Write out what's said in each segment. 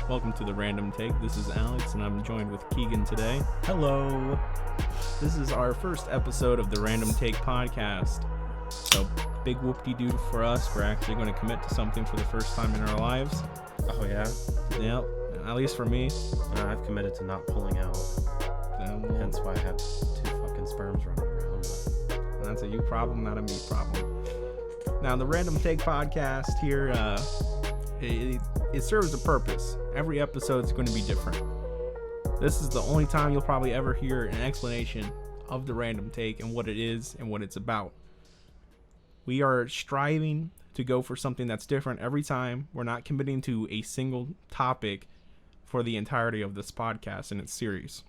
Welcome to the Random Take. This is Alex, and I'm joined with Kegan today. Hello. This is our first episode of the Random Take podcast. So, big whoop-de-doo for us. We're actually going to commit to something for the first time in our lives. Oh, yeah? Yep, at least for me. I've committed to not pulling out. Hence why I have 2 fucking sperms running around. But that's a you problem, not a me problem. Now, the Random Take podcast here, it serves a purpose. Every episode is going to be different. This is the only time you'll probably ever hear an explanation of the Random Take and what it is and what it's about. We are striving to go for something that's different every time. We're not committing to a single topic for the entirety of this podcast and its series.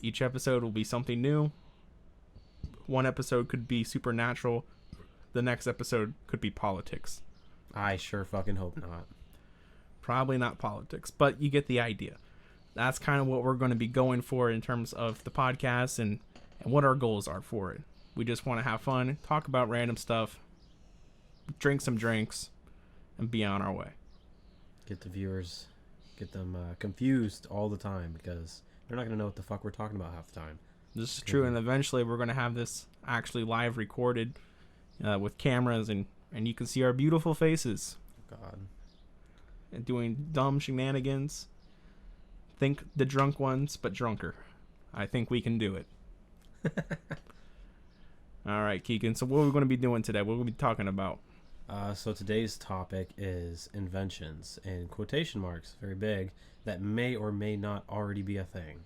Each episode will be something new. One episode could be supernatural. The next episode could be politics. I sure fucking hope not. Probably not politics, but you get the idea. That's kind of what we're going to be going for in terms of the podcast and what our goals are for it. We just want to have fun, talk about random stuff, drink some drinks, and be on our way. Get the viewers, get them confused all the time because they're not going to know what the fuck we're talking about half the time. This is true, and eventually we're going to have this actually live recorded with cameras, and you can see our beautiful faces. God. And doing dumb shenanigans. Think the drunk ones, but drunker. I think we can do it. All right, Keegan. So what are we going to be doing today? What are we going to be talking about? So today's topic is inventions, and quotation marks, very big, that may or may not already be a thing.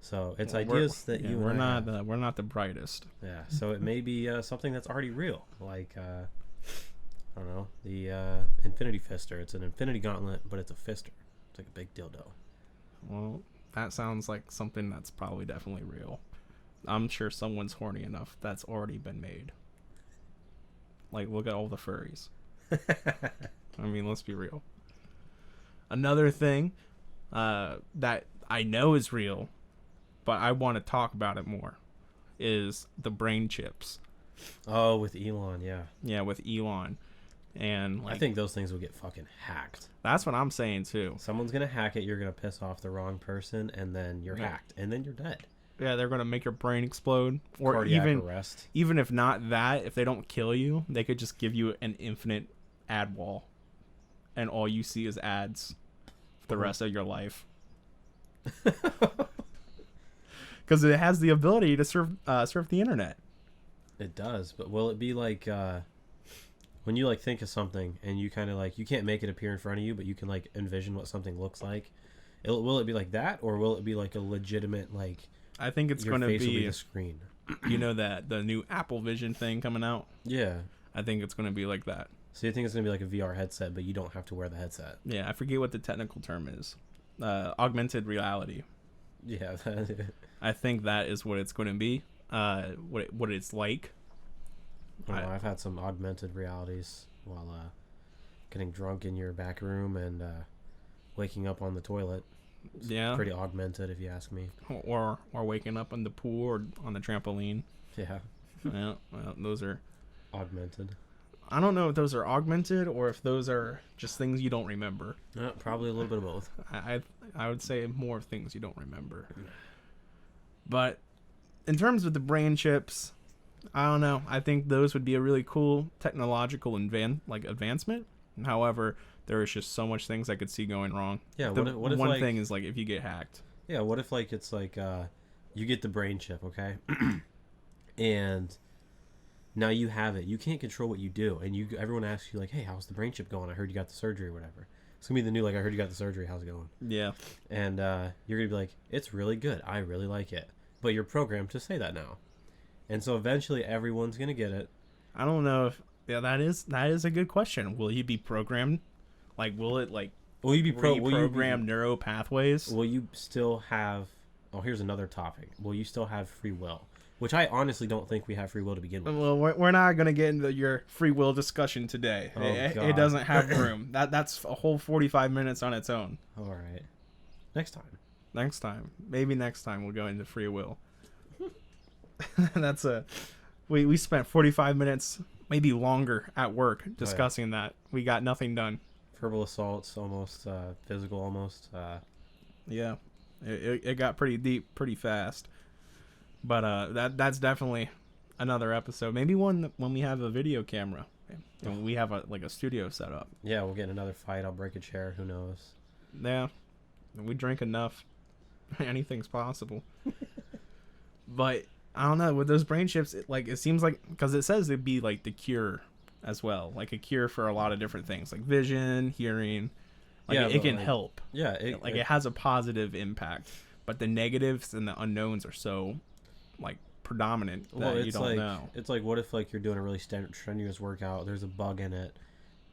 So it's ideas that you we're not the brightest. Yeah. So it may be something that's already real, like I don't know, the infinity fister. It's an infinity gauntlet, but it's a fister. It's like a big dildo. Well, that sounds like something that's probably definitely real. I'm sure someone's horny enough that's already been made. Like, look at all the furries. I mean, let's be real. Another thing that I know is real, but I want to talk about it more, is the brain chips. Oh, with Elon, yeah. Yeah, with Elon. And I think those things will get fucking hacked. That's what I'm saying too. Someone's gonna hack it, you're gonna piss off the wrong person, and then you're hacked, and then you're dead. Yeah, they're gonna make your brain explode, or cardiac arrest. Even if not that, if they don't kill you, they could just give you an infinite ad wall, and all you see is ads for the rest of your life. Because it has the ability to surf the internet. It does, but will it be like when you like think of something and you kind of like, you can't make it appear in front of you, but you can like envision what something looks like? Will it be like that, or will it be like a legitimate, like, I think it's going to be a screen? You know that the new Apple Vision thing coming out? Yeah. I think it's going to be like that. So you think it's going to be like a VR headset, but you don't have to wear the headset? Yeah, I forget what the technical term is. Augmented reality. Yeah. I think that is what it's going to be. What it's like. I've had some augmented realities while getting drunk in your back room and waking up on the toilet. It's pretty augmented, if you ask me. Or waking up on the pool or on the trampoline. Yeah. Yeah, well, those are augmented. I don't know if those are augmented or if those are just things you don't remember. Probably a little bit of both. I would say more things you don't remember. But in terms of the brain chips, I don't know. I think those would be a really cool technological advancement. However, there is just so much things I could see going wrong. Yeah. What if one like, thing is like if you get hacked. Yeah. What if like it's like you get the brain chip, okay, and now you have it. You can't control what you do, and everyone asks you like, "Hey, how's the brain chip going? I heard you got the surgery or whatever." It's gonna be the new like, "I heard you got the surgery. How's it going?" Yeah. And you're gonna be like, "It's really good. I really like it." But you're programmed to say that now. And so eventually everyone's going to get it. I don't know if that is a good question. Will you be programmed? Like, will it like will you be reprogram neural pathways? Will you still have here's another topic. Will you still have free will? Which I honestly don't think we have free will to begin with. Well, we're not going to get into your free will discussion today. Oh, it doesn't have room. That's a whole 45 minutes on its own. All right. Next time. Maybe next time we'll go into free will. We spent 45 minutes, maybe longer, at work discussing that. We got nothing done. Verbal assaults, almost physical, almost. Yeah, it got pretty deep pretty fast. But that's definitely another episode. Maybe one when we have a video camera and we have a studio set up. Yeah, we'll get in another fight. I'll break a chair. Who knows? Yeah, we drink enough. Anything's possible. But I don't know, with those brain chips, it seems like, because it says it'd be like the cure as well, like a cure for a lot of different things, like vision, hearing. Like it can help. Yeah, it has a positive impact, but the negatives and the unknowns are so like predominant that you don't know. It's like, what if like you're doing a really strenuous workout, there's a bug in it,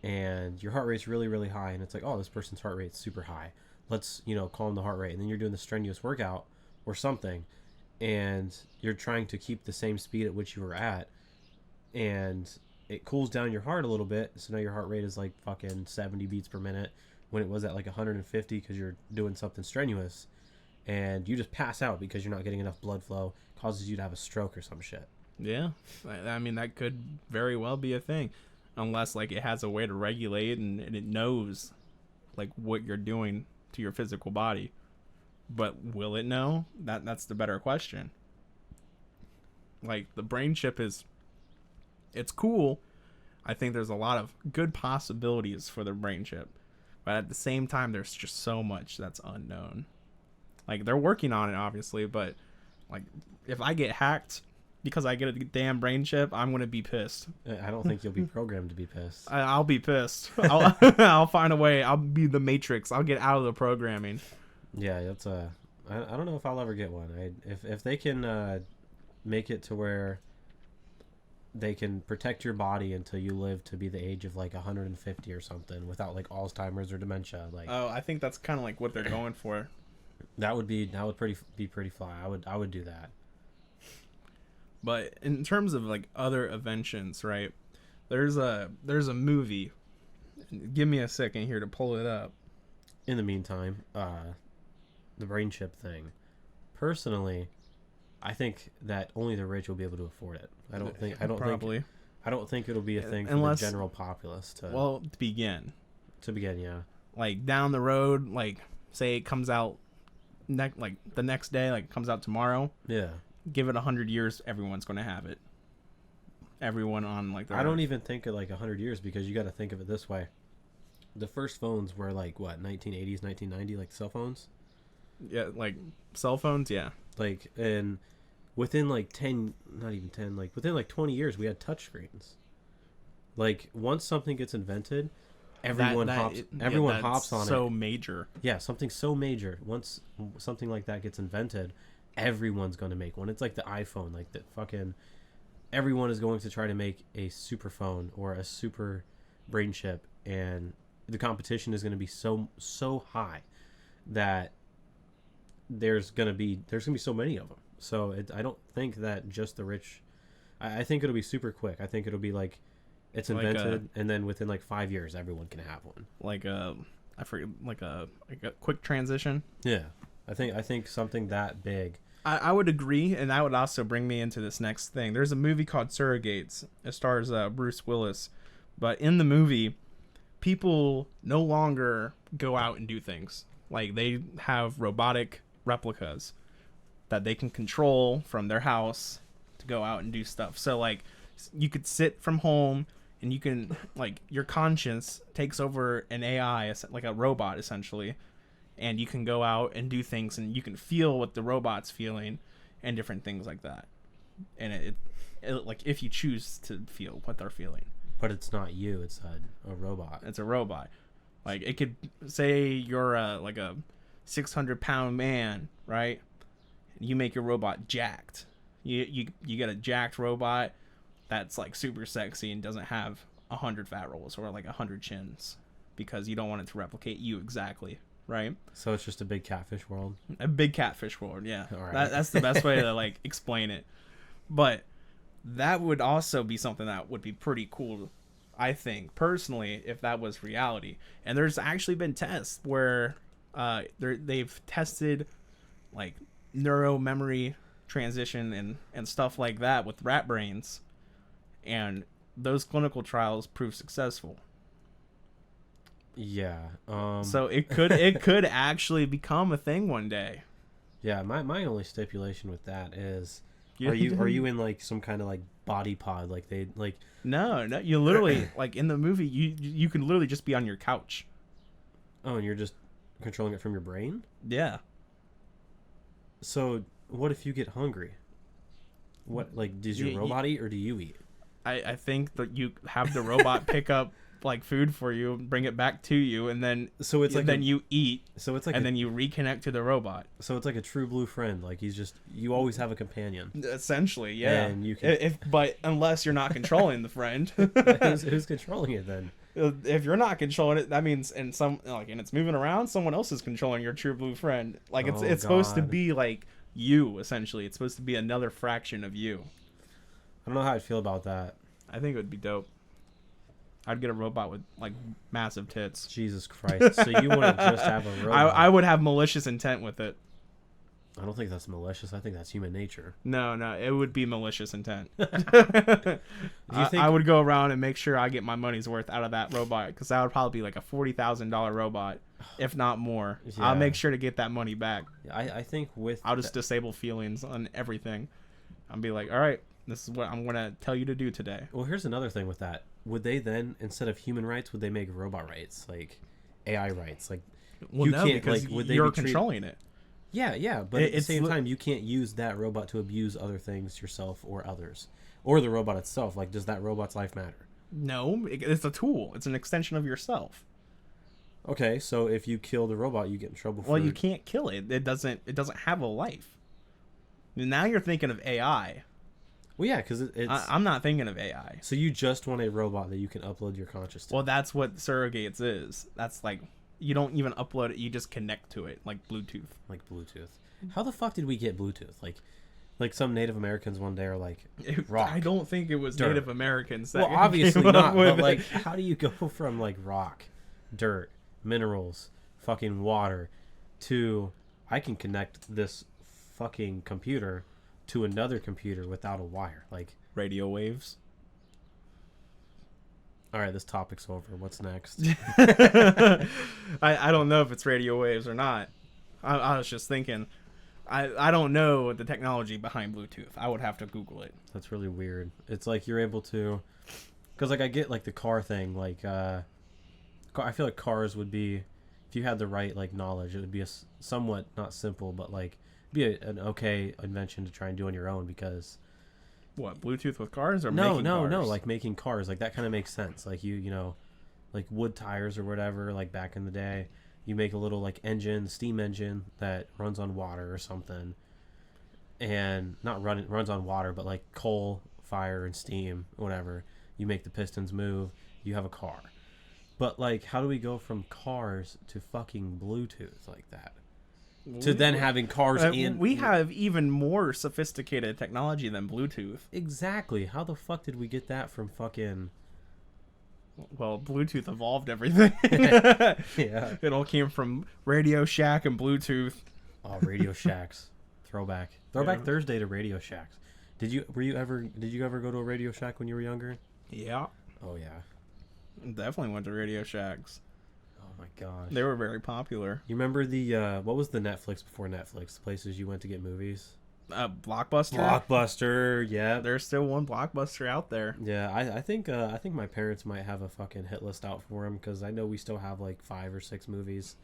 and your heart rate's really, really high, and it's like, oh, this person's heart rate's super high. Let's, calm the heart rate. And then you're doing the strenuous workout or something, and you're trying to keep the same speed at which you were at, and it cools down your heart a little bit, so now your heart rate is like fucking 70 beats per minute when it was at like 150 because you're doing something strenuous, and you just pass out because you're not getting enough blood flow, causes you to have a stroke or some shit. Yeah, I mean, that could very well be a thing, unless like it has a way to regulate and it knows like what you're doing to your physical body. But will it know? That's the better question. Like, the brain chip it's cool. I think there's a lot of good possibilities for the brain chip, but at the same time there's just so much that's unknown. Like, they're working on it obviously, but like, if I get hacked because I get a damn brain chip, I'm gonna be pissed. I don't think you'll be programmed to be pissed. I'll be pissed. I'll find a way. I'll be the Matrix. I'll get out of the programming. Yeah, that's I don't know if I'll ever get one. If they can make it to where they can protect your body until you live to be the age of like 150 or something without like Alzheimer's or dementia, like, oh, I think that's kind of like what they're going for. That would be pretty fly. I would do that. But in terms of like other inventions, right? There's a movie. Give me a second here to pull it up. In the meantime, the brain chip thing. Personally, I think that only the rich will be able to afford it. I don't think it'll be a thing for the general populace to begin. To begin, yeah. Like down the road, like say it comes out like the next day, like it comes out tomorrow. Yeah. Give it 100 years, everyone's going to have it. Everyone on like I don't even think of like 100 years, because you got to think of it this way. The first phones were like what, 1980s, 1990, like cell phones? Yeah, like cell phones, yeah. Like, and within like 10, not even 10, like within like 20 years we had touchscreens. Like, once something gets invented, everyone hops on it. So major. Yeah, something so major. Once something like that gets invented, everyone's going to make one. It's like the iPhone, like the fucking everyone is going to try to make a super phone or a super brain chip, and the competition is going to be so high that there's going to be so many of them. So I don't think that just the rich. I think it'll be super quick. I think it'll be like it's invented, and then within like 5 years, everyone can have one. Like I forget, like a quick transition. Yeah, I think something that big. I would agree, and that would also bring me into this next thing. There's a movie called Surrogates. It stars Bruce Willis, but in the movie, people no longer go out and do things. Like, they have robotic replicas that they can control from their house to go out and do stuff. So like, you could sit from home and you can, like, your conscience takes over an AI, like a robot essentially, and you can go out and do things, and you can feel what the robot's feeling and different things like that. And it like, if you choose to feel what they're feeling. But it's not you, it's a robot. It's a robot. Like, it could say you're like a 600-pound man, right? You make your robot jacked. You get a jacked robot that's like super sexy and doesn't have 100 fat rolls or like 100 chins, because you don't want it to replicate you exactly, right? So it's just a big catfish world. A big catfish world, yeah. All right. That's the best way to like explain it. But that would also be something that would be pretty cool, I think, personally, if that was reality. And there's actually been tests where they've tested like neuro memory transition and stuff like that with rat brains, and those clinical trials proved successful. Yeah. So it could actually become a thing one day. Yeah. My only stipulation with that is, are you in like some kind of like body pod? Like they like. No. You literally like in the movie, you can literally just be on your couch. Oh, and you're just controlling it from your brain? Yeah. So what if you get hungry? What, like, does your robot eat or do you eat? I think that you have the robot pick up like food for you, bring it back to you, and then you eat. So it's like then you reconnect to the robot. So it's like a true blue friend. Like you always have a companion. Essentially, yeah. And you can, but unless you're not controlling the friend. who's controlling it then? If you're not controlling it, that means and it's moving around, someone else is controlling your true blue friend. Like it's supposed to be like you, essentially. It's supposed to be another fraction of you. I don't know how I'd feel about that. I think it would be dope. I'd get a robot with like massive tits. Jesus Christ! So you wouldn't just have a robot? I would have malicious intent with it. I don't think that's malicious. I think that's human nature. No, it would be malicious intent. I would go around and make sure I get my money's worth out of that robot, because that would probably be like a $40,000 robot, if not more. Yeah. I'll make sure to get that money back. I think I'll just disable feelings on everything. I'll be like, all right, this is what I'm going to tell you to do today. Well, here's another thing with that. Would they then, instead of human rights, would they make robot rights, like AI rights? Like, well, no, because would you're controlling it. Yeah, but at the same time, you can't use that robot to abuse other things, yourself or others, or the robot itself. Like, does that robot's life matter? No, it's a tool. It's an extension of yourself. Okay, so if you kill the robot, you get in trouble. Well, you can't kill it. It doesn't have a life. Now you're thinking of AI. Well, yeah, because I'm not thinking of AI. So you just want a robot that you can upload your conscious to. Well, that's what surrogates is. That's like, you don't even upload it, you just connect to it, like Bluetooth. How the fuck did we get Bluetooth? Like some Native Americans one day are like, rock. I don't think it was dirt. Native Americans that well, obviously not, but like, how do you go from like rock, dirt, minerals, fucking water, to I can connect this fucking computer to another computer without a wire? Like, radio waves. All right, this topic's over. What's next? I don't know if it's radio waves or not. I was just thinking. I don't know the technology behind Bluetooth. I would have to Google it. That's really weird. It's like you're able to, because like I get like the car thing. Like I feel like cars would be, if you had the right like knowledge, it would be a somewhat not simple, but like be an okay invention to try and do on your own. Because what, Bluetooth with cars or no, making cars? like making cars, like that kind of makes sense. Like you know, like wood tires or whatever. Like back in the day, you make a little like engine, steam engine that runs on water or something, and runs on water, but like coal, fire, and steam, whatever. You make the pistons move. You have a car. But like, how do we go from cars to fucking Bluetooth like that? To then having cars in... We have even more sophisticated technology than Bluetooth. Exactly. How the fuck did we get that from fucking... Well, Bluetooth evolved everything. Yeah. It all came from Radio Shack and Bluetooth. Oh, Radio Shacks. Throwback Thursday to Radio Shacks. Did you ever go to a Radio Shack when you were younger? Yeah. Oh, yeah. Definitely went to Radio Shacks. Oh my gosh. They were very popular. You remember the what was the Netflix before Netflix? The places you went to get movies? Blockbuster. Blockbuster, yeah. There's still one Blockbuster out there. Yeah, I think my parents might have a fucking hit list out for them, because I know we still have like 5 or 6 movies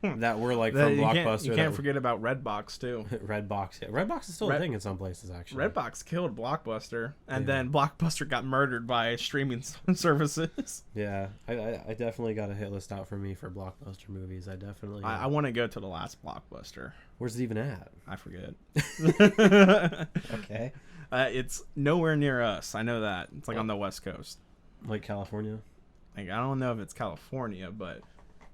that were like from Blockbuster. You can't forget about Redbox too. Redbox, yeah. Redbox is still a thing in some places, actually. Redbox killed Blockbuster, and then Blockbuster got murdered by streaming services. Yeah, I definitely got a hit list out for me for Blockbuster movies. I definitely. I want to go to the last Blockbuster. Where's it even at? I forget. Okay. It's nowhere near us. I know that. It's like on the West Coast. Like California? Like, I don't know if it's California, but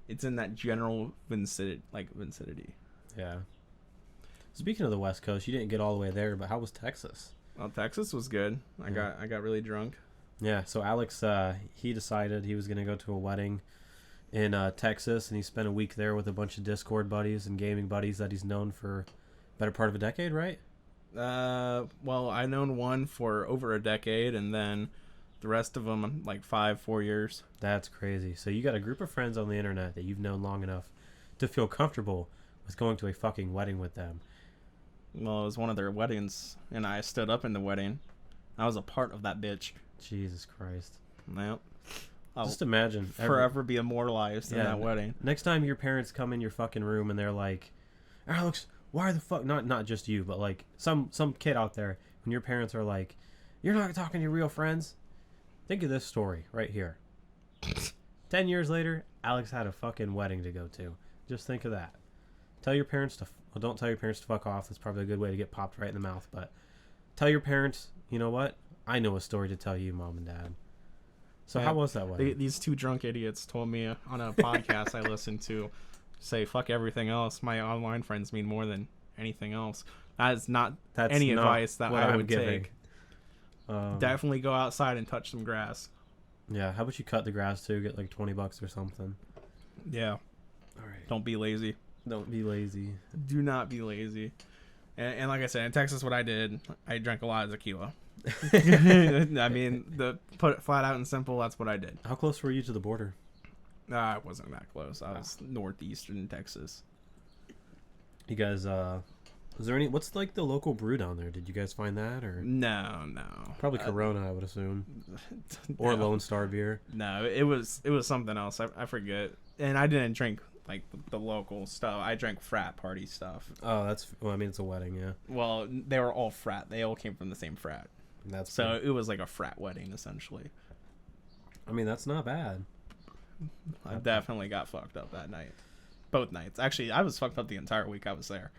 it's in that general vicinity. Yeah. Speaking of the West Coast, you didn't get all the way there, but how was Texas? Well, Texas was good. I got really drunk. Yeah, so Alex, he decided he was going to go to a wedding in Texas, and he spent a week there with a bunch of Discord buddies and gaming buddies that he's known for better part of a decade, right? Well, I known one for over a decade, and then The rest of them, like 4 years. That's crazy. So you got a group of friends on the internet that you've known long enough to feel comfortable with going to a fucking wedding with them. Well, it was one of their weddings, and I stood up in the wedding. I was a part of that bitch. Jesus Christ. Yep. I'll Just imagine. forever be immortalized in that wedding. Next time your parents come in your fucking room and they're like, Alex, why the fuck... Not just you, but like some kid out there, when your parents are like, you're not talking to your real friends? Think of this story right here. 10 years later, Alex had a fucking wedding to go to. Just think of that. Tell your parents to... Well, don't tell your parents to fuck off. That's probably a good way to get popped right in the mouth. But tell your parents, you know what? I know a story to tell you, Mom and Dad. So how was that wedding? These two drunk idiots told me on a podcast I listened to, say, fuck everything else. My online friends mean more than anything else. That's not any advice that I would take. Definitely go outside and touch some grass. Yeah, how about you cut the grass too? Get like $20 or something. Yeah. All right. Don't be lazy. Don't be lazy. Do not be lazy. And like I said, in Texas, what I did, I drank a lot of tequila. I mean, put it flat out and simple, that's what I did. How close were you to the border? I wasn't that close. I was northeastern Texas. You guys, is there any... What's like the local brew down there? Did you guys find that or... No. Probably Corona, I would assume. Or Lone Star beer. No, it was something else. I forget. And I didn't drink like the local stuff. I drank frat party stuff. Oh, that's... Well, I mean, it's a wedding, yeah. Well, they were all frat. They all came from the same frat. That's so cool. It was like a frat wedding, essentially. I mean, that's not bad. I definitely got fucked up that night. Both nights. Actually, I was fucked up the entire week I was there.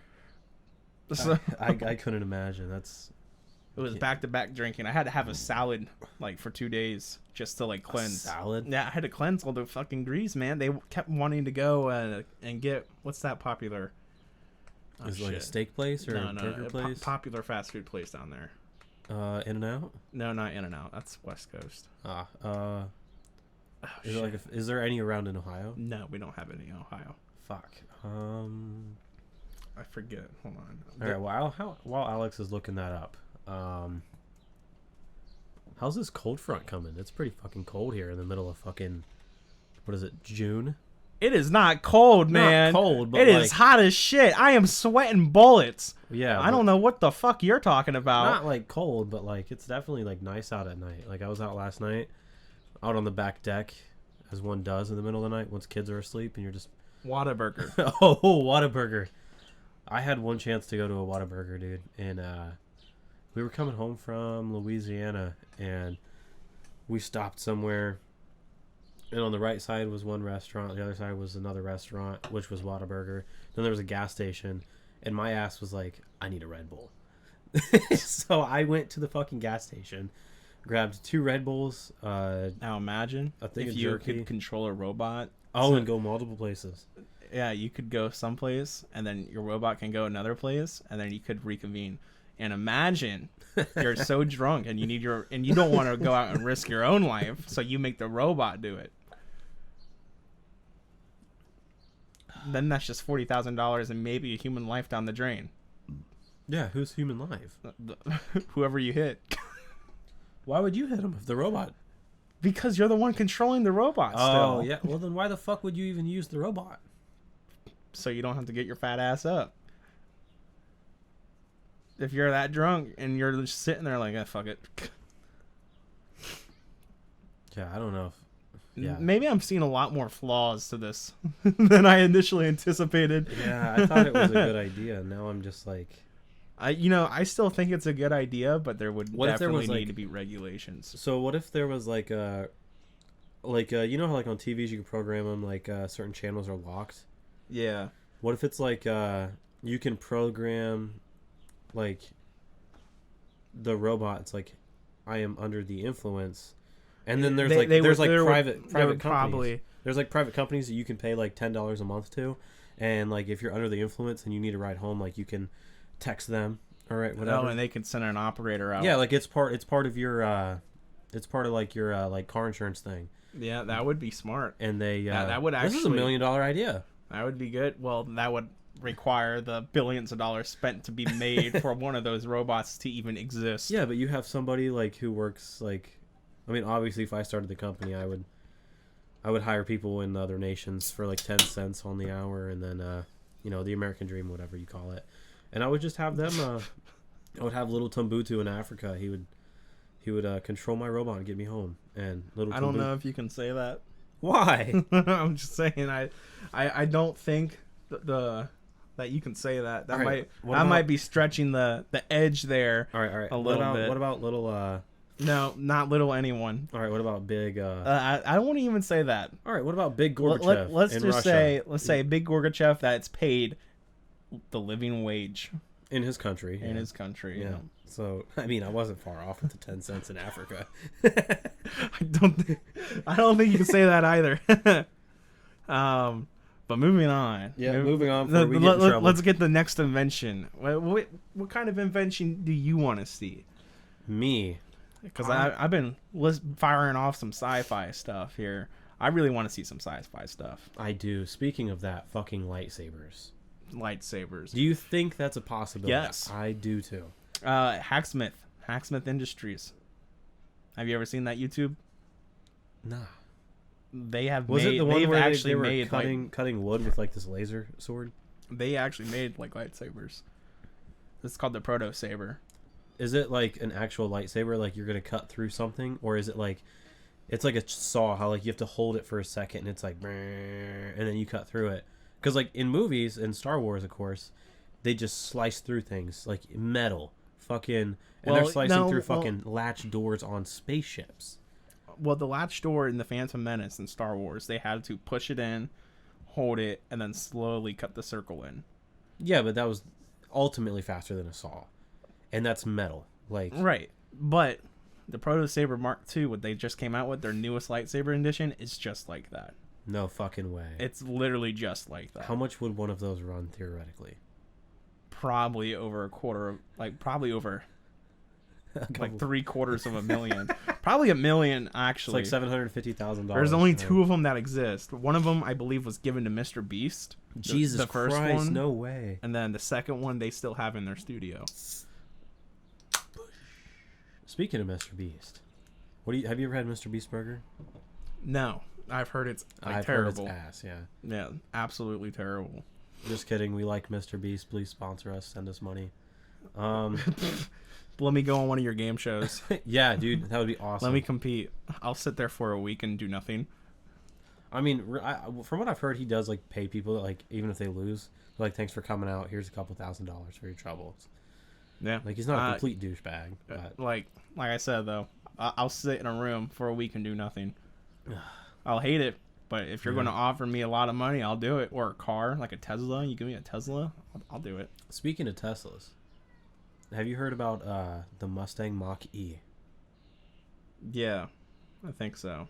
So, I couldn't imagine. It was back-to-back drinking. I had to have a salad like for 2 days just to like cleanse. A salad? Yeah, I had to cleanse all the fucking grease, man. They kept wanting to go and get what's that popular? Is it like a steak place or a burger place? Popular fast food place down there. In-N-Out? No, not In-N-Out. That's West Coast. Is there any around in Ohio? No, we don't have any in Ohio. Fuck. I forget. Hold on. All right. While Alex is looking that up, how's this cold front coming? It's pretty fucking cold here in the middle of fucking... What is it? June? It is not cold, man. Not cold, but it is hot as shit. I am sweating bullets. Yeah. I don't know what the fuck you're talking about. Not like cold, but like it's definitely like nice out at night. Like I was out last night, out on the back deck, as one does in the middle of the night once kids are asleep, and you're just... Whataburger. Oh, Whataburger. I had one chance to go to a Whataburger, dude, and we were coming home from Louisiana, and we stopped somewhere. And on the right side was one restaurant. The other side was another restaurant, which was Whataburger. Then there was a gas station. And my ass was like, I need a Red Bull. So I went to the fucking gas station, grabbed 2 Red Bulls. Now imagine if you could control a robot. And go multiple places. Yeah, you could go someplace, and then your robot can go another place, and then you could reconvene. And imagine you're so drunk, and you don't want to go out and risk your own life, so you make the robot do it. Then that's just $40,000 and maybe a human life down the drain. Yeah, who's human life? Whoever you hit. Why would you hit him if the robot? Because you're the one controlling the robot still. Oh, yeah. Well, then why the fuck would you even use the robot? So you don't have to get your fat ass up. If you're that drunk and you're just sitting there like, fuck it. Yeah, I don't know if... Yeah. Maybe I'm seeing a lot more flaws to this than I initially anticipated. Yeah, I thought it was a good idea. Now I'm just like... I still think it's a good idea, but there would definitely need to be regulations. So what if there was like you know how like on TVs you can program them like certain channels are locked? Yeah. What if it's like you can program like the robot? It's like I am under the influence. And then there's private companies. Probably. There's like private companies that you can pay like $10 a month to, and like if you're under the influence and you need a ride home, like you can text them, all right, whatever. Oh, and they can send an operator out. Yeah, like it's part of your like car insurance thing. Yeah, that would be smart. And they that would actually... This is $1 million idea. That would be good. Well, that would require the billions of dollars spent to be made for one of those robots to even exist. Yeah, but you have somebody like who works like I mean, obviously, if I started the company, I would hire people in other nations for like 10 cents on the hour, and then the American dream, whatever you call it, and I would just have them. I would have little Tumbutu in Africa. He would control my robot and get me home. And little I don't know if you can say that. Why? I'm just saying. I don't think that you can say that. That might be stretching the edge there. All right. A little bit. What about little? No, not little anyone. All right. What about big? I won't even say that. All right. What about big Gorbachev? Let's in just Russia? let's say big Gorbachev that's paid the living wage in his country. in his country. Yeah. So I mean, I wasn't far off with the 10 cents in Africa. I don't think you can say that either. But moving on. Yeah, moving on. Before we get in trouble. Let's get the next invention. What kind of invention do you want to see? Me. Because I've been firing off some sci-fi stuff here. I really want to see some sci-fi stuff. I do. Speaking of that, fucking lightsabers. Do you think that's a possibility? Yes. I do too. Hacksmith Industries. Have you ever seen that YouTube? Nah. They have Was made, it the one where actually they were made cutting wood with like this laser sword? They actually made like lightsabers. It's called the Proto Saber. Is it like an actual lightsaber, like you're gonna cut through something, or is it like it's like a saw? How like you have to hold it for a second, and it's like, and then you cut through it. Because like in movies, in Star Wars, of course, they just slice through things like metal, fucking, and they're slicing through fucking latch doors on spaceships. Well, the latch door in the Phantom Menace in Star Wars, they had to push it in, hold it, and then slowly cut the circle in. Yeah, but that was ultimately faster than a saw, and that's metal, like right. But the Proto Saber Mark II, what they just came out with, their newest lightsaber edition, is just like that. No fucking way. It's literally just like that. How much would one of those run theoretically? Probably over probably over like $750,000. Probably $1 million, actually. It's like $750,000. There's only two of them that exist. One of them, I believe, was given to Mr. Beast. Jesus the first Christ, one. no way. And then the second one, they still have in their studio. Speaking of Mr. Beast, have you ever had Mr. Beast burger? No, I've heard it's I've terrible. Heard it's ass, yeah. Yeah, absolutely terrible. Just kidding. We like Mr. Beast. Please sponsor us. Send us money. Let me go on one of your game shows. Yeah, dude, that would be awesome. Let me compete. I'll sit there for a week and do nothing. I mean, from what I've heard, he does like pay people that, like, even if they lose, like, thanks for coming out. Here's a couple $1,000s for your troubles. Yeah, like he's not a complete douchebag. But like I said though, I'll sit in a room for a week and do nothing. I'll hate it, but if you're going to offer me a lot of money, I'll do it. Or a car, like a Tesla. You give me a Tesla, I'll do it. Speaking of Teslas, have you heard about the Mustang Mach-E? Yeah, I think so.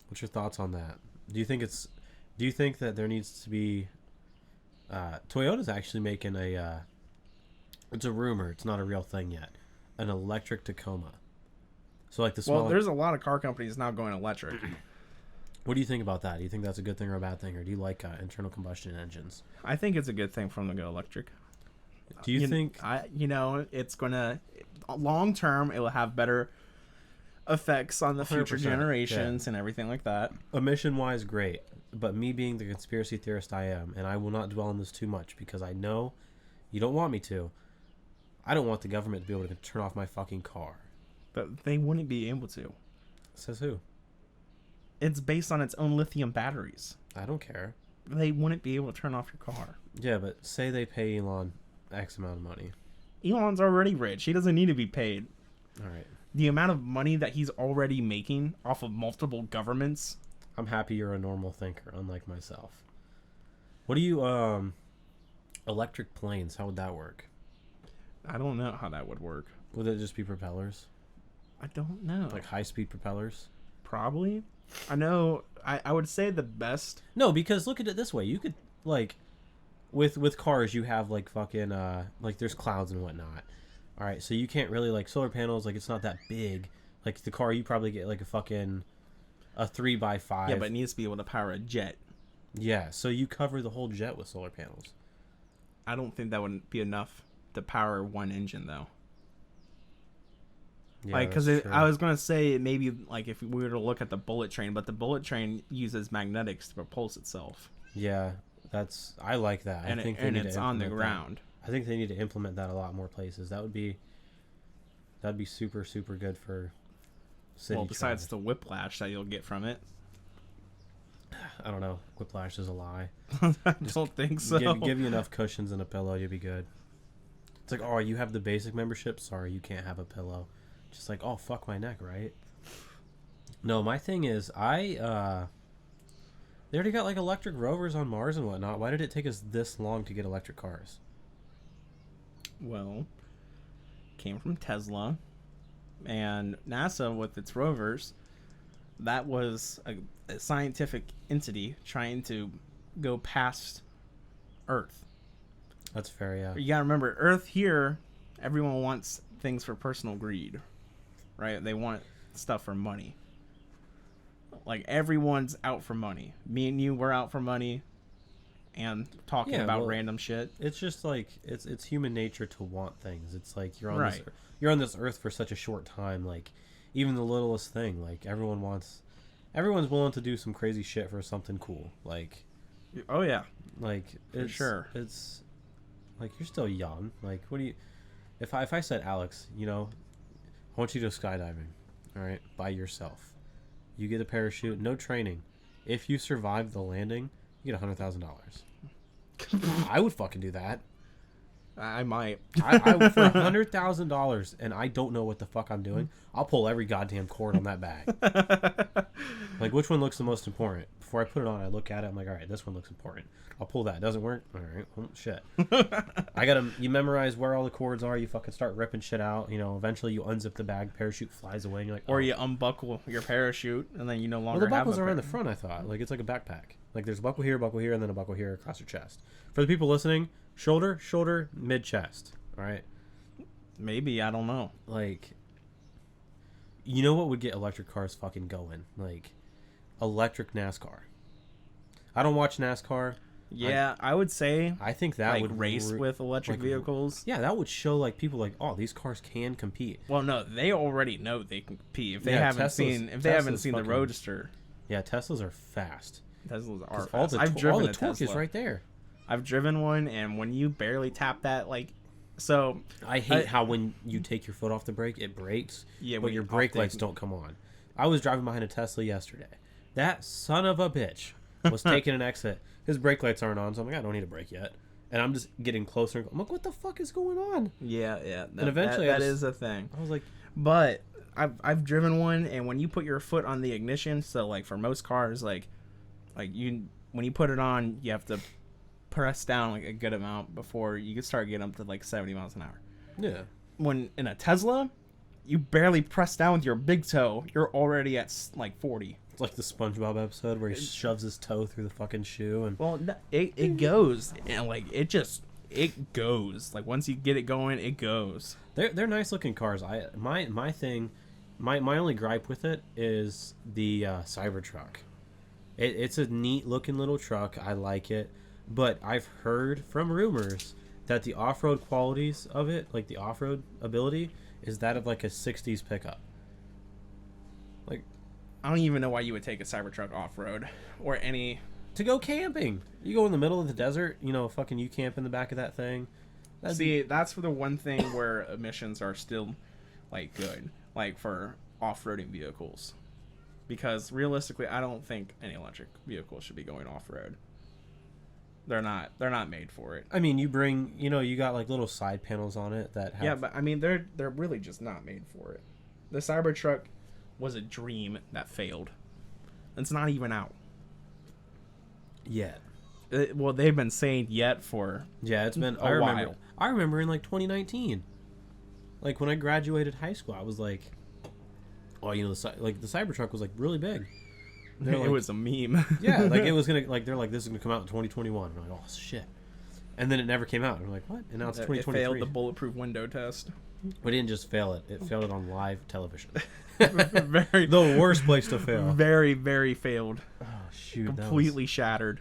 What's your thoughts on that? Do you think that there needs to be Toyota's actually making it's a rumor, it's not a real thing yet, an electric Tacoma. So like the small. Well, there's a lot of car companies now going electric. What do you think about that? Do you think that's a good thing or a bad thing, or do you like internal combustion engines? I think it's a good thing for them to go electric. Do you think? It's gonna long term. It will have better effects on the future generations and everything like that. Emission wise, great. But me being the conspiracy theorist I am, and I will not dwell on this too much because I know you don't want me to. I don't want the government to be able to turn off my fucking car. But they wouldn't be able to. Says who? It's based on its own lithium batteries. I don't care. They wouldn't be able to turn off your car. Yeah, but say they pay Elon X amount of money. Elon's already rich. He doesn't need to be paid. All right. The amount of money that he's already making off of multiple governments. I'm happy you're a normal thinker, unlike myself. What do you, electric planes, how would that work? I don't know how that would work. Would it just be propellers? I don't know. Like high-speed propellers? Probably. I know. I would say the best. No, because look at it this way. You could, like, with cars, you have, like, fucking, like, there's clouds and whatnot. All right, so you can't really, like, solar panels, like, it's not that big. Like, the car, you probably get, like, a 3x5. Yeah, but it needs to be able to power a jet. Yeah, so you cover the whole jet with solar panels. I don't think that would be enough to power one engine, though. Yeah, Like, because that's true. I was gonna say maybe like if we were to look at the bullet train, but the bullet train uses magnetics to propulse itself, Yeah, I like that. and I think they need it's to on the implement ground. that. I think they need to implement that a lot more places. That'd be super super good for city. Well, besides trash. the whiplash that you'll get from it, I don't know. Whiplash is a lie. I don't think so. Give you enough cushions and a pillow, you'll be good. It's like, oh, you have the basic membership? Sorry, you can't have a pillow. Just like, oh, fuck my neck, right? No, my thing is, they already got like electric rovers on Mars and whatnot. Why did it take us this long to get electric cars? Well, came from Tesla, and NASA with its rovers. That was a scientific entity trying to go past Earth. That's fair, yeah. You gotta remember, Earth here, everyone wants things for personal greed, right? They want stuff for money. Like, everyone's out for money. Me and you, we're out for money and talking about random shit. It's just like it's human nature to want things. It's like you're on this earth for such a short time. Like, even the littlest thing, like everyone's willing to do some crazy shit for something cool. Like, oh yeah, like for sure. It's like, you're still young. Like, what do you? If I said, Alex, you know, I want you to go skydiving, all right, by yourself. You get a parachute, no training. If you survive the landing, you get $100,000. I would fucking do that. I might. I for $100,000, and I don't know what the fuck I'm doing, I'll pull every goddamn cord on that bag. Like, which one looks the most important? Before I put it on, I look at it. I'm like, all right, this one looks important. I'll pull that. It doesn't work? All right, well, shit. You memorize where all the cords are. You fucking start ripping shit out. You know, eventually you unzip the bag, parachute flies away, and you're like, or you unbuckle your parachute, and then you no longer well, the have buckles a are on the front, I thought. Like, it's like a backpack. Like, there's a buckle here, and then a buckle here across your chest. For the people listening, shoulder, mid-chest. All right? Maybe, I don't know. Like, you know what would get electric cars fucking going? Like, electric NASCAR. I don't watch NASCAR. Yeah, I would say I think that like would race with electric vehicles. Yeah, that would show like people like, oh, these cars can compete. Well, no, they already know they can compete. If they Yeah, haven't seen the Roadster. Yeah, Teslas are fast. Teslas are fast. All the torque Tesla. is right there. I've driven one, and when you barely tap that, like, so I hate how when you take your foot off the brake, it brakes. Yeah, but your brake lights don't come on. I was driving behind a Tesla yesterday. That son of a bitch was taking an exit. His brake lights aren't on, so I'm like, I don't need a brake yet. And I'm just getting closer. I'm like, what the fuck is going on? Yeah. And eventually, that is a thing. I was like, but I've driven one, and when you put your foot on the ignition, so like for most cars, like when you put it on, you have to press down like a good amount before you can start getting up to like 70 miles an hour. Yeah. When in a Tesla, you barely press down with your big toe, you're already at like 40. It's like the SpongeBob episode where he shoves his toe through the fucking shoe and well, it goes, and like it goes. Like once you get it going, it goes. They're nice looking cars. My only gripe with it is the Cybertruck. It's a neat looking little truck. I like it, but I've heard from rumors that the off-road qualities of it, like the off-road ability, is that of like a 60s pickup. Like, I don't even know why you would take a Cybertruck off-road or any to go camping. You go in the middle of the desert, you know, fucking you camp in the back of that thing. That's for the one thing where emissions are still like good, like for off-roading vehicles. Because realistically, I don't think any electric vehicle should be going off-road. They're not made for it. I mean, you got like little side panels on it that have... Yeah, but I mean, they're really just not made for it. The Cybertruck was a dream that failed. It's not even out yet. Well, they've been saying yet for it's been a while. I remember in like 2019, like when I graduated high school, I was like, oh, you know, the Cybertruck was like really big. It like, was a meme. Yeah, like it was gonna, like they're like, this is gonna come out in 2021. And I'm like, oh shit, and then it never came out. And I'm like, what? And now it's 2023. It failed the bulletproof window test. We didn't just fail it; it failed it on live television. Very the worst place to fail. Very, very failed. Oh shoot! Completely shattered.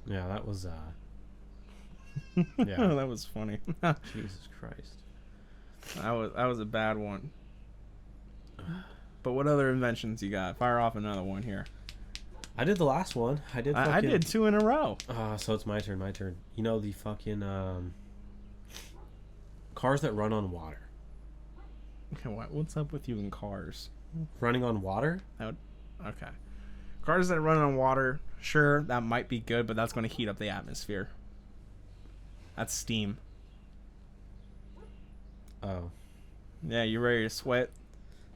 Yeah, that was. Yeah, that was funny. Jesus Christ. That was a bad one. But what other inventions you got? Fire off another one here. I did the last one. I did 2 in a row. So it's my turn. You know the fucking cars that run on water. Okay, what's up with you in cars? Running on water? Okay. Cars that run on water, sure, that might be good, but that's going to heat up the atmosphere. That's steam. Oh. Yeah, you ready to sweat?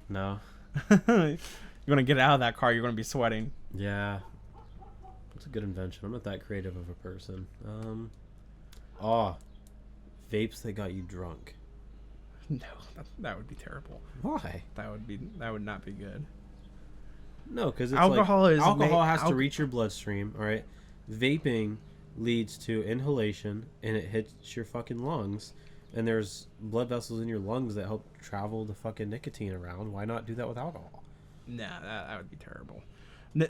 No. You're going to get out of that car, you're going to be sweating. Yeah. It's a good invention. I'm not that creative of a person. Vapes that got you drunk. No, that would be terrible. Why? That would not be good. No, because alcohol has to reach your bloodstream. All right, vaping leads to inhalation, and it hits your fucking lungs. And there's blood vessels in your lungs that help travel the fucking nicotine around. Why not do that with alcohol? Nah, that would be terrible.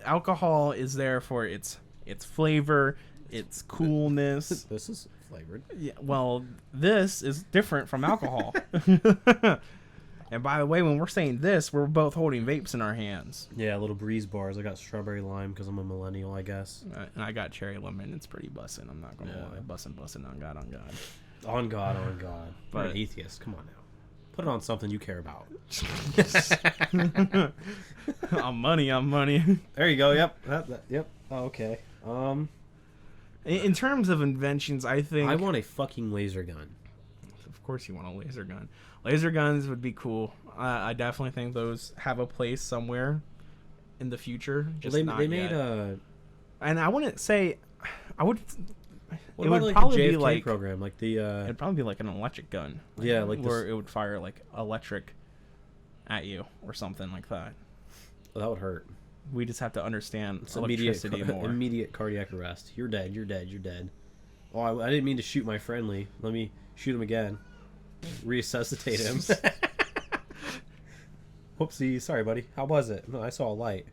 Alcohol is there for its flavor, its coolness. This is flavored. Yeah, well, this is different from alcohol. And by the way, when we're saying this, we're both holding vapes in our hands. Yeah, little breeze bars. I got strawberry lime because I'm a millennial, I guess. And I got cherry lemon. It's pretty bussin'. I'm not going to lie. Bussin' on God, on God. On God, on God. You're an atheist. Come on now. Put it on something you care about. On money. There you go. Yep. Yep. Oh, okay. In terms of inventions, I think... I want a fucking laser gun. Of course you want a laser gun. Laser guns would be cool. I definitely think those have a place somewhere in the future. Just well, not they yet. made a... And I wouldn't say... I would... What it about would like probably the JFK be like program, like the it'd probably be like an electric gun. Yeah, like where it would fire like electric at you or something like that. Well, that would hurt. We just have to understand It's electricity more. Immediate cardiac arrest. You're dead. You're dead. You're dead. Oh, I didn't mean to shoot my friendly. Let me shoot him again. Resuscitate him. Whoopsie. Sorry, buddy. How was it? No, I saw a light.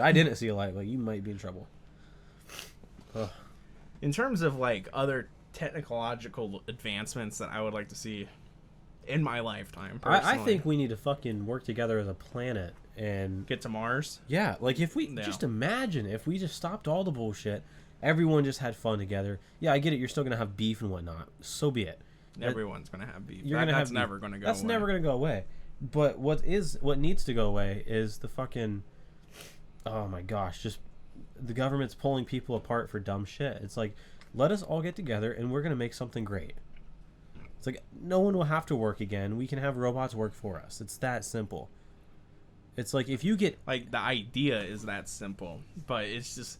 I didn't see a light. Like, you might be in trouble. Ugh. In terms of like other technological advancements that I would like to see in my lifetime, I think we need to fucking work together as a planet and get to Mars. Yeah, like if we just imagine if we just stopped all the bullshit, everyone just had fun together. Yeah, I get it. You're still gonna have beef and whatnot. So be it. Everyone's gonna have beef. That's never gonna go. That's away. never gonna go away. But what needs to go away is the fucking. Oh my gosh! Just the government's pulling people apart for dumb shit. It's like, let us all get together and we're gonna make something great. It's like no one will have to work again. We can have robots work for us. It's that simple. It's like if you get like the idea is that simple, but it's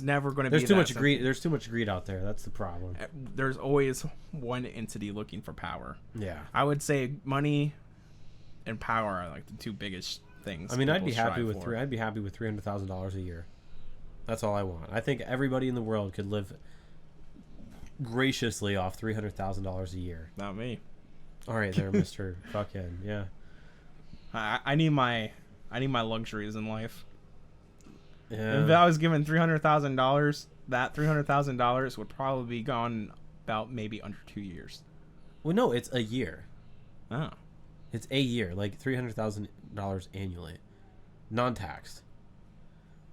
never going to be. There's too much greed. There's too much greed out there. That's the problem. There's always one entity looking for power. Yeah, I would say money and power are like the two biggest things. I mean, I'd be happy with $300,000 a year. That's all I want. I think everybody in the world could live graciously off $300,000 a year. Not me. All right, there, Mr. Fucking yeah. I need my luxuries in life. Yeah. If I was given $300,000, that $300,000 would probably be gone about maybe under 2 years. Well, no, it's a year. Oh, it's a year, like $300,000 annually, non-taxed.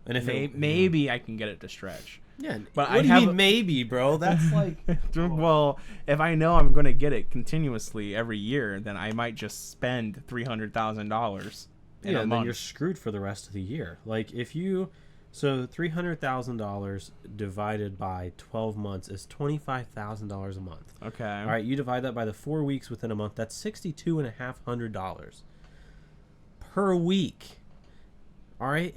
And if maybe I can get it to stretch. Yeah, but what do you mean maybe, bro? That's like well, if I know I'm going to get it continuously every year, then I might just spend $300,000 in a month. Then you're screwed for the rest of the year. Like if you $300,000 divided by 12 months is $25,000 a month. Okay. All right, you divide that by the 4 weeks within a month. That's $6,250 per week. All right.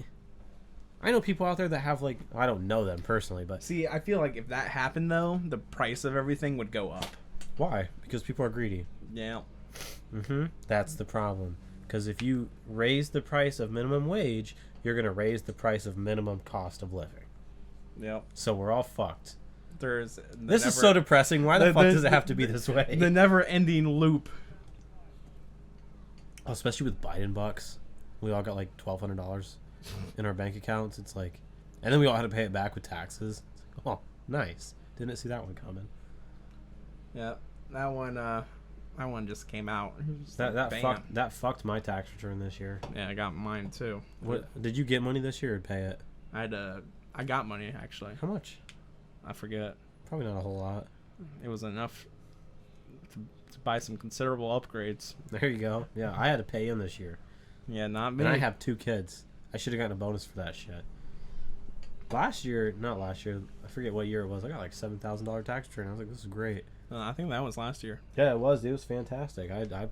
I know people out there that have like, I don't know them personally, but see, I feel like if that happened though, the price of everything would go up. Why? Because people are greedy. Yeah. That's the problem. Because if you raise the price of minimum wage, you're going to raise the price of minimum cost of living. Yep. So we're all fucked. This is so depressing. Why the fuck does it have to be this way? The never-ending loop. Oh, especially with Biden bucks. We all got like $1,200 in our bank accounts. It's like, and then we all had to pay it back with taxes. It's like, oh, nice. Didn't see that one coming. Yeah, that one. That one just came out. Just That like, bam. that fucked my tax return this year. Yeah, I got mine too. What did you get money this year or pay it? I got money actually. How much? I forget. Probably not a whole lot. It was enough to buy some considerable upgrades. There you go. Yeah, I had to pay in this year. Yeah, not me. And I have 2 kids. I should have gotten a bonus for that shit. Not last year. I forget what year it was. I got like $7,000 tax return. I was like, this is great. I think that was last year. Yeah, it was. It was fantastic. I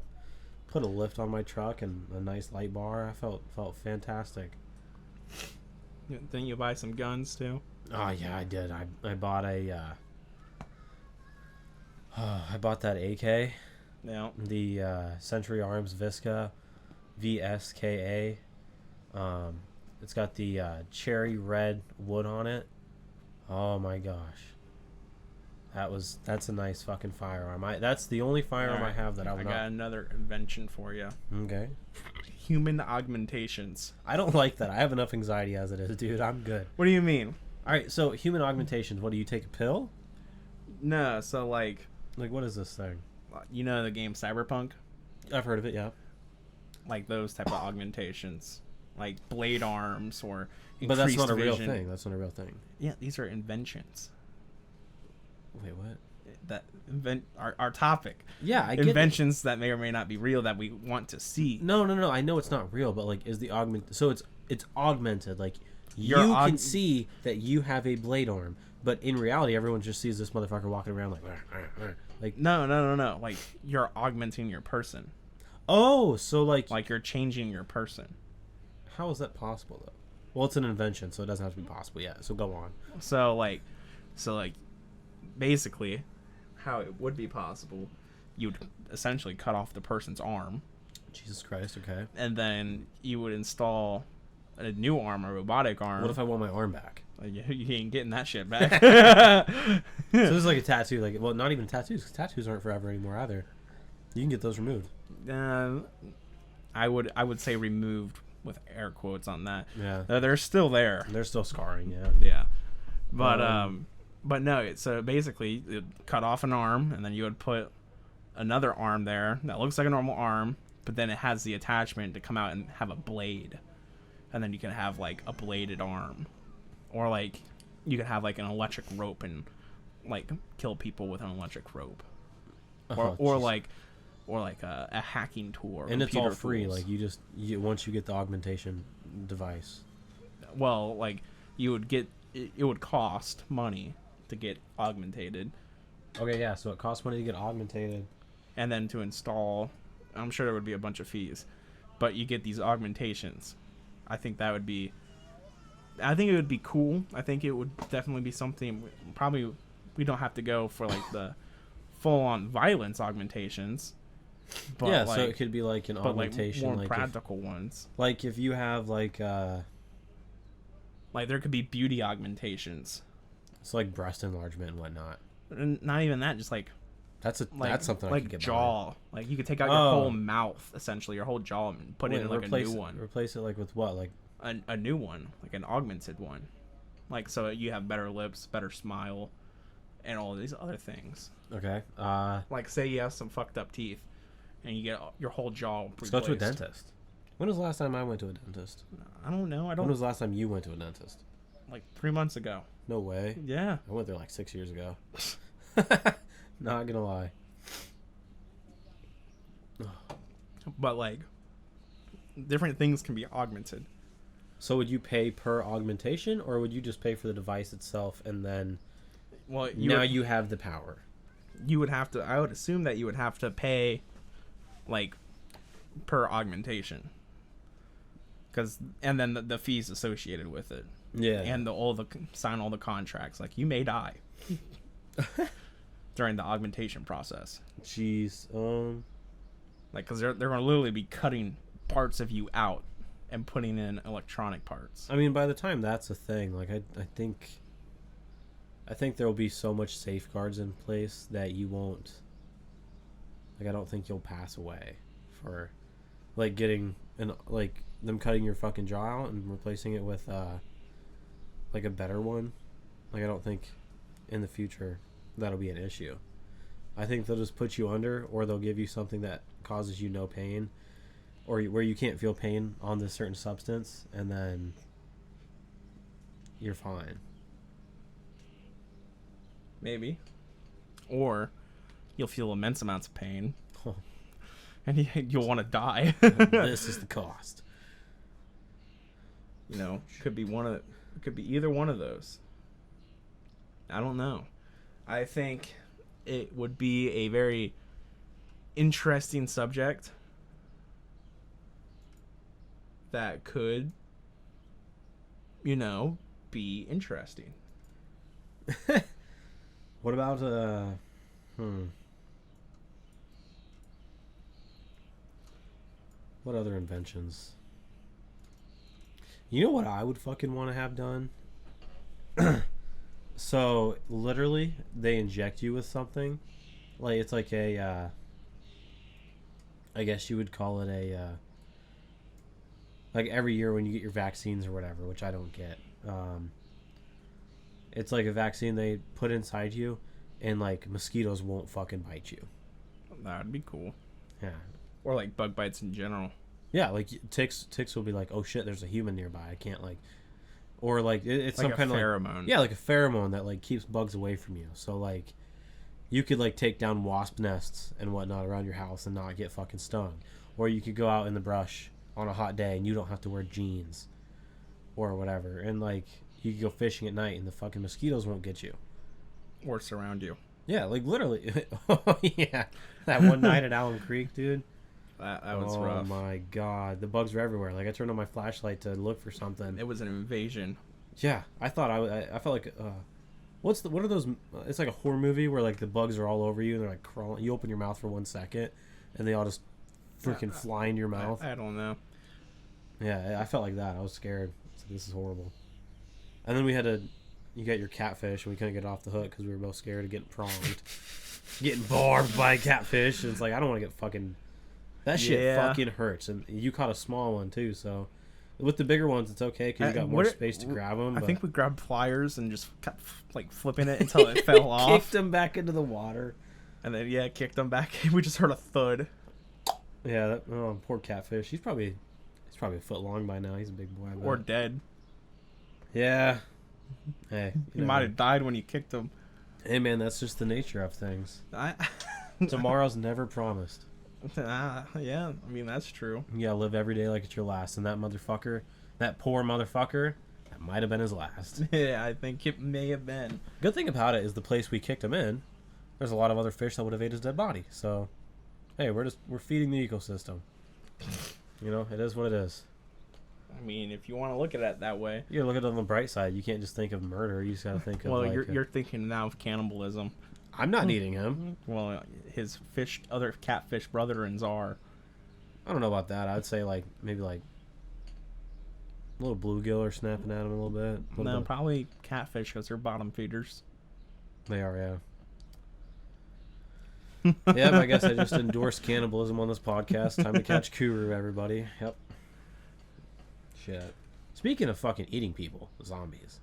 put a lift on my truck and a nice light bar. I felt fantastic. Didn't you buy some guns too? Oh yeah, I did. I bought I bought that AK. Yeah. The Century Arms Visca VSKA. It's got the cherry red wood on it. Oh my gosh. That's a nice fucking firearm. That's the only firearm I have that I would not. I got another invention for you. Okay. Human augmentations. I don't like that. I have enough anxiety as it is, dude. I'm good. What do you mean? All right, so human augmentations. What do you take a pill? No, so like what is this thing? you know the game Cyberpunk? I've heard of it. Yeah. Like those type of augmentations, like blade arms or. But that's not a real vision. thing. That's not a real thing. Yeah, these are inventions. Wait, what? That our topic. Yeah, I get inventions that may or may not be real that we want to see. No. I know it's not real, but like, is the augment? So it's augmented. Like you Your can see that you have a blade arm, but in reality, everyone just sees this motherfucker walking around like No. Like you're augmenting your person. Oh, so like you're changing your person. How is that possible though? Well, it's an invention, so it doesn't have to be possible yet. So go on. So basically, how it would be possible, you'd essentially cut off the person's arm. Jesus Christ, okay. And then you would install a new arm, a robotic arm. What if I want my arm back? You ain't getting that shit back. So this is like a tattoo, like, well, not even tattoos, because tattoos aren't forever anymore either. You can get those removed. I would say removed with air quotes on that. Yeah. They're still there. They're still scarring, yeah. Yeah. But no, so basically you'd cut off an arm and then you would put another arm there that looks like a normal arm, but then it has the attachment to come out and have a blade. And then you can have like a bladed arm. Or like you could have like an electric rope and like kill people with an electric rope. Or like a hacking tool. Or and it's all free. tools. Like you once you get the augmentation device. Well, like you would get it would cost money to get augmentated. Okay, yeah. So it costs money to get augmentated, and then to install, I'm sure there would be a bunch of fees, but you get these augmentations. I think it would be cool. I think it would definitely be something. Probably we don't have to go for like the full-on violence augmentations. But yeah, so it could be like an augmentation, more like practical ones. Like if you have like there could be beauty augmentations. It's like breast enlargement and whatnot. And not even that, just like that's something like I could get jaw. behind. Like you could take out your whole mouth, essentially your whole jaw, and put it in like a new one. Replace it like with what? Like a new one, like an augmented one. Like so you have better lips, better smile, and all of these other things. Okay. Like say you have some fucked up teeth, and you get your whole jaw replaced. Let's go to a dentist. When was the last time I went to a dentist? I don't know. When was the last time you went to a dentist? Like 3 months ago. No way. Yeah. I went there like 6 years ago. Not gonna lie. But like, different things can be augmented. So would you pay per augmentation, or would you just pay for the device itself and then? Well, you have the power. You would have to. I would assume that you would have to pay, like, per augmentation. And then the fees associated with it. Yeah. And sign all the contracts. Like you may die during the augmentation process. Jeez. Like, because they're going to literally be cutting parts of you out and putting in electronic parts. I mean, by the time that's a thing, like I think there will be so much safeguards in place that you won't. Like, I don't think you'll pass away for, like, getting them cutting your fucking jaw out and replacing it with like a better one. Like, I don't think in the future that'll be an issue. I think they'll just put you under, or they'll give you something that causes you no pain, or where you can't feel pain on this certain substance, and then you're fine. Maybe. Or you'll feel immense amounts of pain. And you'll want to die. This is the cost. You know, could be either one of those. I don't know. I think it would be a very interesting subject that could, you know, be interesting. What about what other inventions? You know what I would fucking want to have done? So, literally, they inject you with something. Like, it's like a, I guess you would call it a, like every year when you get your vaccines or whatever, which I don't get. It's like a vaccine they put inside you, and, like, mosquitoes won't fucking bite you. That'd be cool. Yeah. Or, like, bug bites in general. Yeah, like, ticks will be like, oh shit, there's a human nearby. I can't, like... Or, like, it's like some kind of... pheromone. Like, yeah, like a pheromone that, like, keeps bugs away from you. So, like, you could, like, take down wasp nests and whatnot around your house and not get fucking stung. Or you could go out in the brush on a hot day and you don't have to wear jeans. Or whatever. And, like, you could go fishing at night and the fucking mosquitoes won't get you. Or surround you. Yeah, like, literally. Oh, yeah. That one night at Allen Creek, dude. That was rough. Oh my god, the bugs were everywhere. Like I turned on my flashlight to look for something. It was an invasion. Yeah, I thought I felt like what are those? It's like a horror movie where like the bugs are all over you and they're like crawling. You open your mouth for 1 second, and they all just freaking fly in your mouth. I don't know. Yeah, I felt like that. I was scared. So this is horrible. And then you got your catfish, and we couldn't get off the hook because we were both scared of getting pronged, getting barbed by a catfish. And it's like I don't want to get fucking. That shit fucking hurts, and you caught a small one too. So, with the bigger ones, it's okay because you got more space to grab them. I think we grabbed pliers and just kept like flipping it until it fell off. Kicked them back into the water, and then kicked them back. We just heard a thud. Yeah, poor catfish. He's probably a foot long by now. He's a big boy. Or dead. Yeah. Hey, he might have died when you kicked him. Hey man, that's just the nature of things. Tomorrow's never promised. Yeah, I mean, that's true. You gotta live every day like it's your last. And that motherfucker, that poor motherfucker, that might have been his last. Yeah, I think it may have been. Good thing about it is the place we kicked him in, there's a lot of other fish that would have ate his dead body. So, hey, we're feeding the ecosystem. You know, it is what it is. I mean, if you want to look at it that way. You gotta look at it on the bright side. You can't just think of murder. You just gotta think of well, you're thinking now of cannibalism. I'm not eating him. Well, his other catfish brethrens are. I don't know about that. I'd say maybe a little bluegill are snapping at him a little bit. No, probably catfish because they're bottom feeders. They are, yeah. Yep, I guess I just endorsed cannibalism on this podcast. Time to catch Kuru, everybody. Yep. Shit. Speaking of fucking eating people, zombies.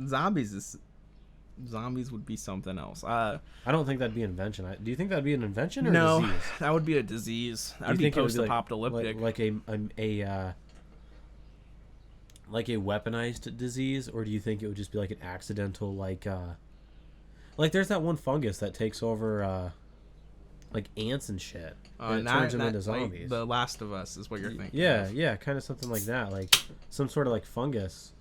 Zombies would be something else. I don't think that'd be an invention. Do you think that'd be an invention or no, a disease? That would be a disease. That'd be post-apocalyptic. Like a weaponized disease, or do you think it would just be like an accidental like there's that one fungus that takes over like ants and shit, and it turns them into zombies. Like the Last of Us is what you're thinking. Yeah, kind of something like that, like some sort of like fungus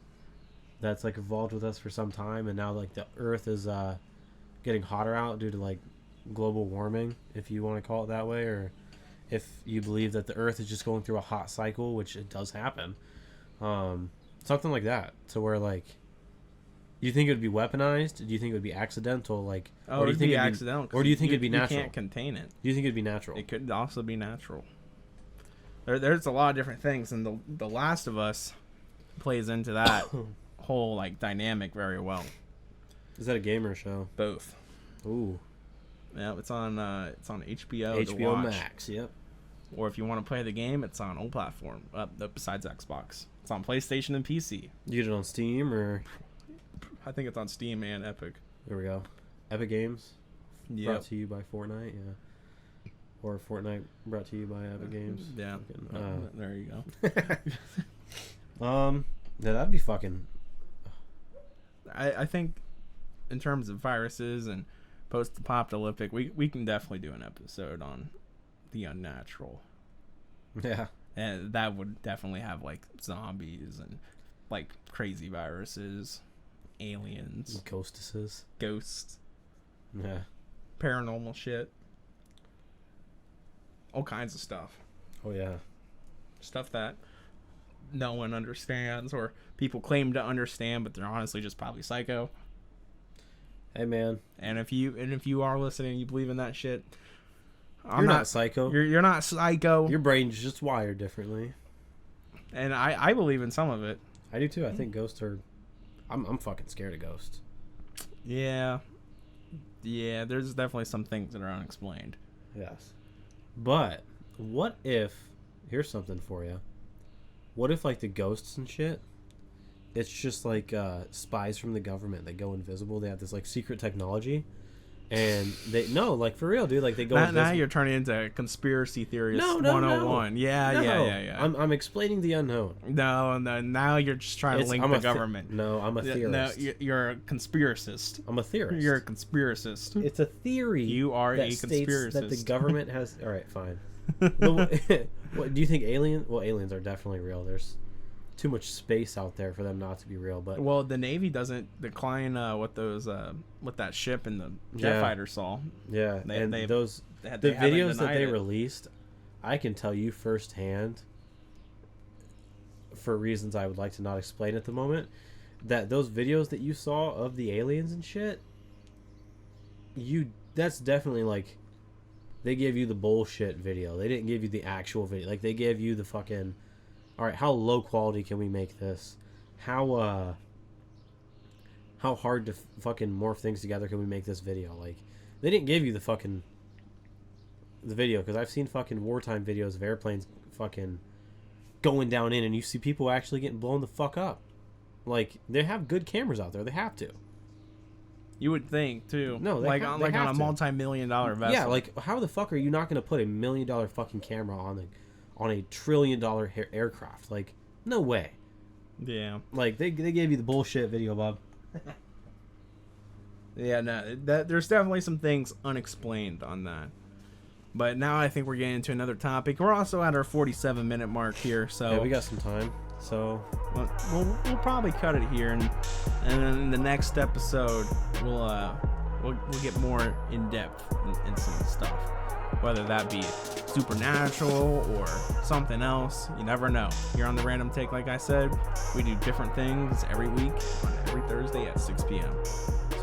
that's like evolved with us for some time, and now like the Earth is getting hotter out due to like global warming, if you want to call it that way, or if you believe that the Earth is just going through a hot cycle, which it does happen. Something like that, to where like, do you think it would be weaponized? Do you think it would be accidental? Like, or do you think accidental? Or do you think it'd be natural? You can't contain it. Do you think it'd be natural? It could also be natural. There's a lot of different things, and the Last of Us plays into that whole like dynamic very well. Is that a game or a show? Both. Ooh. Yeah, it's on HBO. HBO Max. Yep. Or if you want to play the game, it's on all platform besides Xbox. It's on PlayStation and PC. You get it on Steam or? I think it's on Steam and Epic. There we go. Epic Games. Brought to you by Fortnite, yeah. Or Fortnite brought to you by Epic Games. Yeah. There you go. Yeah, that'd be fucking... I think in terms of viruses and post-apocalyptic, we can definitely do an episode on the unnatural. Yeah. And that would definitely have like zombies and like crazy viruses, aliens, Ghosts. Yeah. Paranormal shit. All kinds of stuff. Oh yeah. Stuff that no one understands or people claim to understand, but they're honestly just probably psycho. Hey man. And if you are listening and you believe in that shit, You're not psycho. You're not psycho. Your brain's just wired differently. And I believe in some of it. I do too. I think ghosts are... I'm fucking scared of ghosts. Yeah. Yeah, there's definitely some things that are unexplained. Yes. But what if... Here's something for you. What if, like, the ghosts and shit, it's just, like, spies from the government that go invisible? They have this, like, secret technology. And they... No, like, for real, dude. Like, they go invisible. Now you're turning into conspiracy theorist no, 101. No. Yeah. I'm explaining the unknown. No. Now you're just trying to link the government. No, I'm a theorist. No, you're a conspiracist. I'm a theorist. You're a conspiracist. It's a theory. You are a conspiracist. That the government has... All right, fine. What do you think aliens are definitely real. There's too much space out there for them not to be real. But well, the Navy doesn't decline what that ship and the jet fighter saw. Yeah, the videos that they released, I can tell you firsthand, for reasons I would like to not explain at the moment, that those videos that you saw of the aliens and shit, that's definitely like... They gave you the bullshit video. They didn't give you the actual video. Like, they gave you the fucking... Alright, how low quality can we make this? How hard to fucking morph things together can we make this video? Like, they didn't give you the video, because I've seen fucking wartime videos of airplanes fucking going down in, and you see people actually getting blown the fuck up. Like, they have good cameras out there. They have to. You would think too. No, on a multi-million-dollar vessel. Yeah, like how the fuck are you not going to put $1 million fucking camera on a $1 trillion aircraft? Like, no way. Yeah. Like they gave you the bullshit video, Bob. Yeah, no, there's definitely some things unexplained on that. But now I think we're getting into another topic. We're also at our 47-minute mark here, so yeah, we got some time. So we'll probably cut it here, and then in the next episode we'll get more in depth in some stuff, whether that be supernatural or something else. You never know. Here on the Random Take, like I said, we do different things every week on every Thursday at 6 p.m.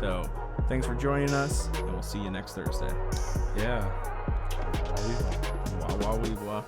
So thanks for joining us, and we'll see you next Thursday. Yeah. Wah wah wee wah.